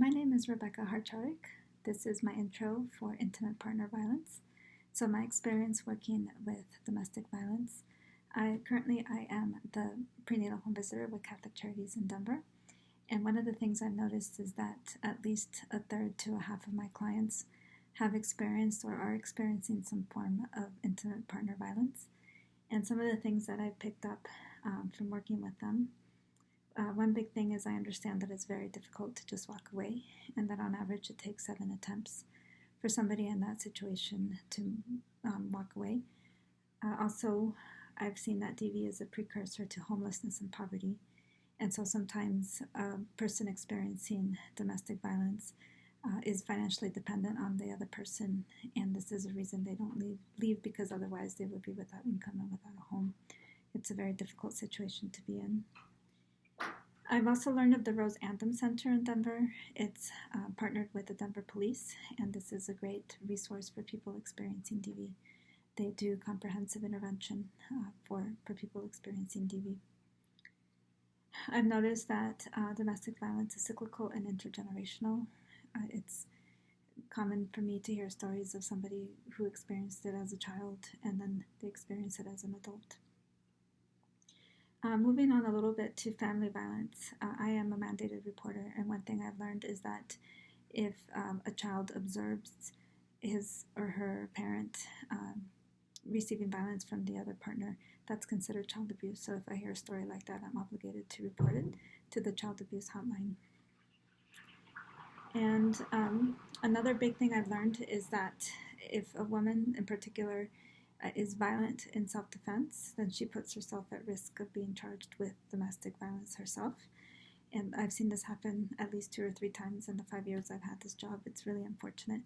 My name is Rebecca Harcharik. This is my intro for intimate partner violence. So my experience working with domestic violence. Currently I am the prenatal home visitor with Catholic Charities in Denver. And one of the things I've noticed is that at least a third to a half of my clients have experienced or are experiencing some form of intimate partner violence. And some of the things that I've picked up from working with them, one big thing is I understand that it's very difficult to just walk away, and that on average it takes 7 attempts for somebody in that situation to walk away. Also, I've seen that DV is a precursor to homelessness and poverty, and so sometimes a person experiencing domestic violence is financially dependent on the other person, and this is a reason they don't leave because otherwise they would be without income and without a home. It's a very difficult situation to be in. I've also learned of the Rose Anthem Center in Denver. It's partnered with the Denver Police, and this is a great resource for people experiencing DV. They do comprehensive intervention for people experiencing DV. I've noticed that domestic violence is cyclical and intergenerational. It's common for me to hear stories of somebody who experienced it as a child and then they experience it as an adult. Moving on a little bit to family violence, I am a mandated reporter, and one thing I've learned is that if a child observes his or her parent receiving violence from the other partner, that's considered child abuse. So if I hear a story like that, I'm obligated to report it to the child abuse hotline. And another big thing I've learned is that if a woman in particular is violent in self-defense, then she puts herself at risk of being charged with domestic violence herself. And I've seen this happen at least 2 or 3 times in the 5 years I've had this job. It's really unfortunate.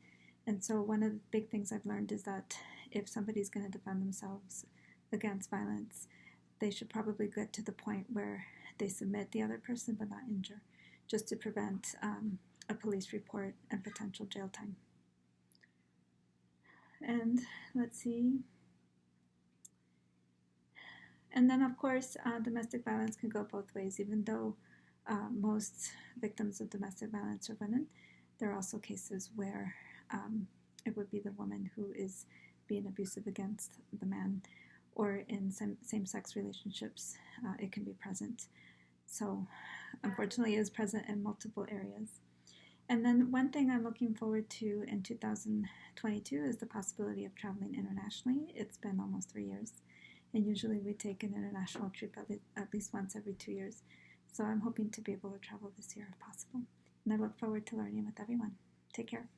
And so one of the big things I've learned is that if somebody's going to defend themselves against violence, they should probably get to the point where they submit the other person but not injure, just to prevent a police report and potential jail time. And let's see. And then, of course, domestic violence can go both ways. Even though most victims of domestic violence are women, there are also cases where it would be the woman who is being abusive against the man, or in same-sex relationships, it can be present. So, unfortunately, it is present in multiple areas. And then one thing I'm looking forward to in 2022 is the possibility of traveling internationally. It's been almost 3 years. And usually we take an international trip at least once every 2 years. So I'm hoping to be able to travel this year if possible. And I look forward to learning with everyone. Take care.